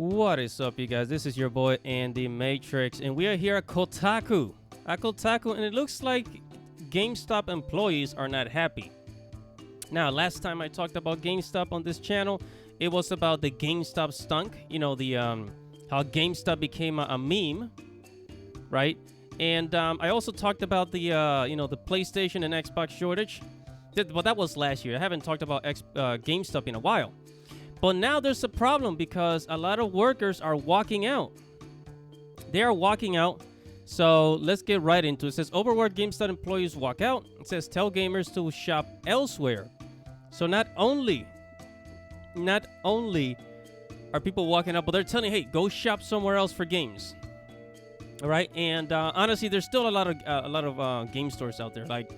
What is up, you guys? This is your boy Andy Matrix, and we are here at Kotaku. And it looks like GameStop employees are not happy. Now, last time I talked about GameStop on this channel, it was about the GameStop stunk. You know, the how GameStop became a meme, right? And I also talked about the the PlayStation and Xbox shortage. But that was last year. I haven't talked about GameStop in a while. But now there's a problem because a lot of workers are walking out. They are walking out. So let's get right into it. It says, overworked GameStop employees walk out. It says, tell gamers to shop elsewhere. So not only are people walking out, but they're telling you, hey, go shop somewhere else for games. All right. And honestly, there's still a lot of game stores out there. Like,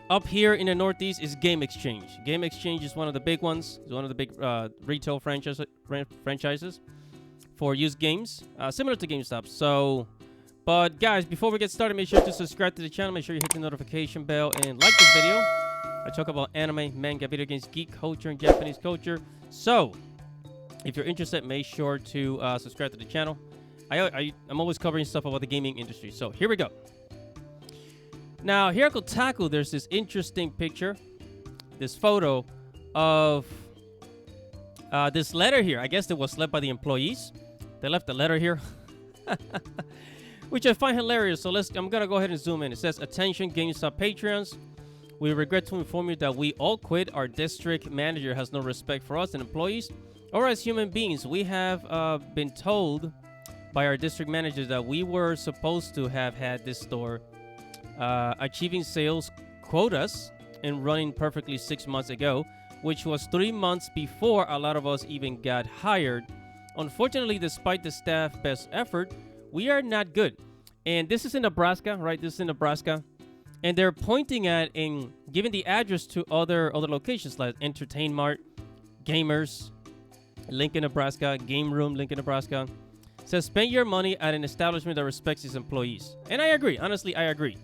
up here in the Northeast is Game Exchange. Game Exchange is one of the big ones. It's one of the big retail franchises for used games, similar to GameStop. So, but guys, before we get started, make sure to subscribe to the channel. Make sure you hit the notification bell and like this video. I talk about anime, manga, video games, geek culture, and Japanese culture. So, if you're interested, make sure to subscribe to the channel. I'm always covering stuff about the gaming industry. So, here we go. Now, here at Kotaku, there's this interesting picture, this photo of this letter here. I guess it was left by the employees. They left the letter here, which I find hilarious. So I'm going to go ahead and zoom in. It says, attention GameStop Patreons. We regret to inform you that we all quit. Our district manager has no respect for us and employees or as human beings. We have been told by our district manager that we were supposed to have had this store achieving sales quotas and running perfectly 6 months ago, which was 3 months before a lot of us even got hired. Unfortunately, despite the staff best effort, we are not good. And this is in Nebraska, right? This is in Nebraska. And they're pointing at and giving the address to other locations like Entertain Mart, Gamers, Lincoln, Nebraska, Game Room, Lincoln, Nebraska. It says, spend your money at an establishment that respects its employees. And I agree. Honestly, I agree.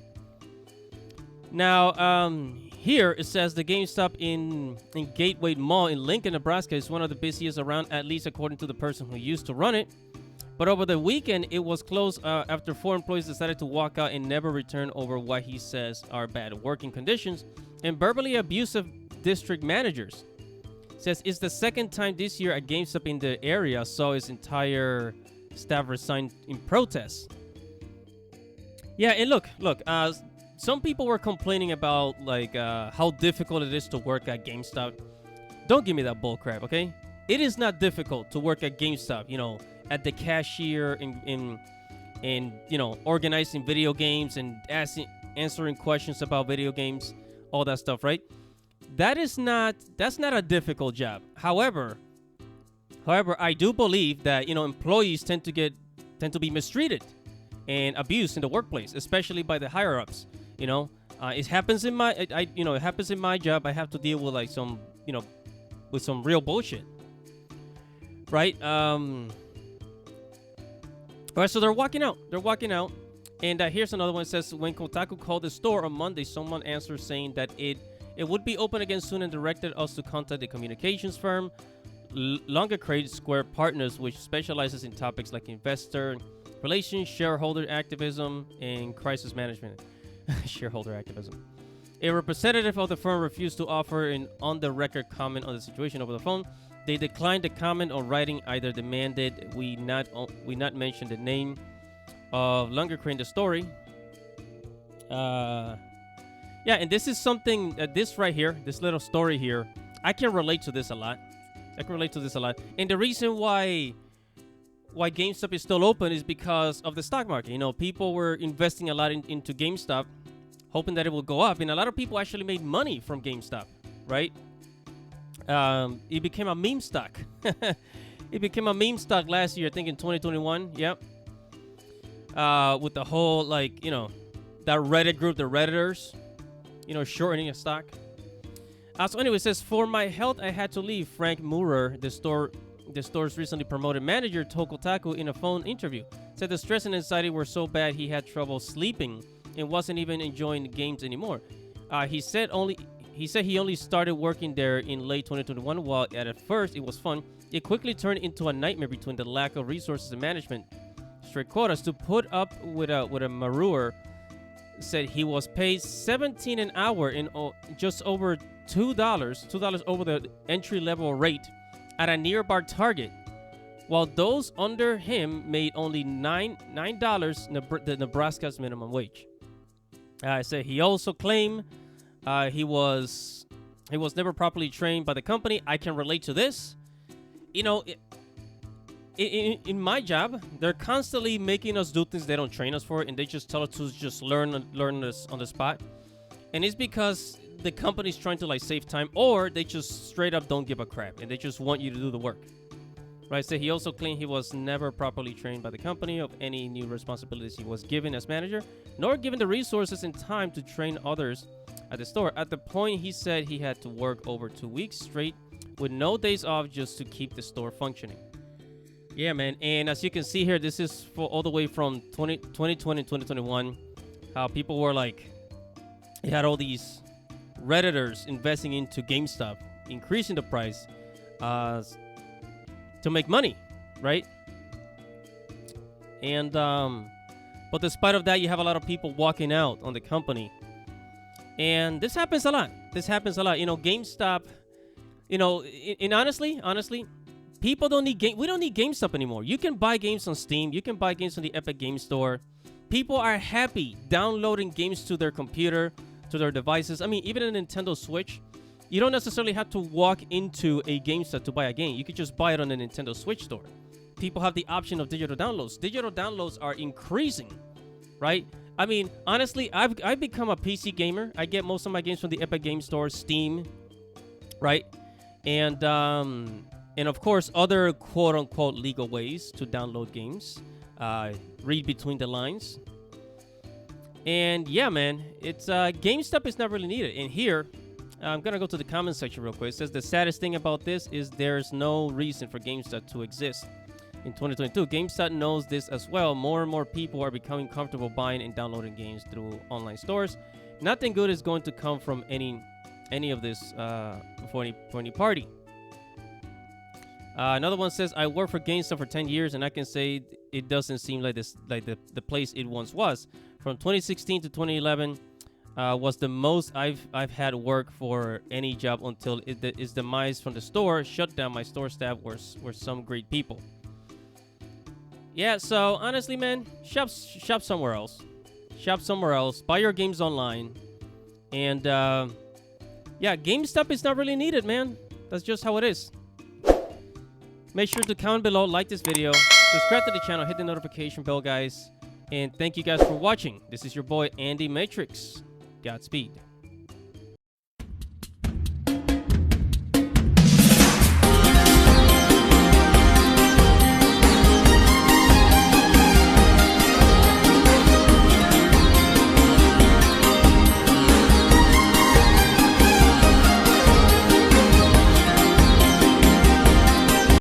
Now, here it says the GameStop in Gateway Mall in Lincoln, Nebraska is one of the busiest around, at least according to the person who used to run it. But over the weekend, it was closed after 4 employees decided to walk out and never return over what he says are bad working conditions and verbally abusive district managers. It says it's the second time this year a GameStop in the area saw its entire staff resign in protest. Yeah, and look, some people were complaining about like how difficult it is to work at GameStop. Don't give me that bull crap, okay? It is not difficult to work at GameStop, you know, at the cashier in organizing video games and answering questions about video games, all that stuff, right? That's not a difficult job. However, I do believe that, employees tend to be mistreated and abused in the workplace, especially by the higher ups. It happens in my it happens in my job. I have to deal with like some with some real bullshit, right? All right, so they're walking out. And here's another one. It says, when Kotaku called the store on Monday, someone answered saying that it would be open again soon and directed us to contact the communications firm Longer Square Partners, which specializes in topics like investor relations, shareholder activism, and crisis management. Shareholder activism. A representative of the firm refused to offer an on-the-record comment on the situation over the phone. They declined to comment on writing, either demanded we not mention the name of Longer in the story. Yeah, and this is something, this right here, this little story here, I can relate to this a lot. And the reason why GameStop is still open is because of the stock market. People were investing a lot into GameStop, hoping that it will go up. And a lot of people actually made money from GameStop, right? It became a meme stock. It became a meme stock last year, I think in 2021. Yep. With the whole, that Reddit group, the Redditors, shortening a stock. So anyway, it says, for my health, I had to leave. Frank Moorer, the store's recently promoted manager, told Kotaku in a phone interview. Said the stress and anxiety were so bad he had trouble sleeping and wasn't even enjoying the games anymore. He said he said he only started working there in late 2021. While at first it was fun, it quickly turned into a nightmare between the lack of resources and management, strict quotas. To put up with a maroor, said he was paid $17 an hour in just over $2 over the entry-level rate at a nearby Target, while those under him made only $9, the Nebraska's minimum wage. I said he also claimed he was never properly trained by the company. I can relate to this. You know, in my job, they're constantly making us do things they don't train us for, and they just tell us to just learn this on the spot. And it's because the company's trying to like save time, or they just straight up don't give a crap and they just want you to do the work. Right? So he also claimed he was never properly trained by the company of any new responsibilities he was given as manager, nor given the resources and time to train others at the store. At the point, he said he had to work over 2 weeks straight with no days off just to keep the store functioning. Yeah, man. And as you can see here, this is for all the way from 2020 and 2021, how people were like, you had all these Redditors investing into GameStop, increasing the price to make money, right? And but despite of that, you have a lot of people walking out on the company, and this happens a lot. You know, GameStop. You know, and honestly, people don't need we don't need GameStop anymore. You can buy games on Steam. You can buy games on the Epic Game Store. People are happy downloading games to their computer, to their devices. I mean, even a Nintendo Switch. You don't necessarily have to walk into a GameStop to buy a game. You could just buy it on the Nintendo Switch store. People have the option of digital downloads. Digital downloads are increasing, right? I mean, honestly, I've become a PC gamer. I get most of my games from the Epic Game Store, Steam, right? And of course, other quote-unquote legal ways to download games. Read between the lines. And yeah, man, it's GameStop is not really needed. And here, I'm going to go to the comment section real quick. It says the saddest thing about this is there's no reason for GameStop to exist in 2022. GameStop knows this as well. More and more people are becoming comfortable buying and downloading games through online stores. Nothing good is going to come from any of this for any party. Another one says, I worked for GameStop for 10 years, and I can say it doesn't seem like the place it once was. From 2016 to 2011 was the most I've had work for any job until its demise from the store shut down. My store staff were some great people. Yeah, so honestly, man, shop somewhere else. Shop somewhere else. Buy your games online. And yeah, GameStop is not really needed, man. That's just how it is. Make sure to comment below, like this video, subscribe to the channel, hit the notification bell, guys. And thank you guys for watching. This is your boy, Andy Matrix. Godspeed.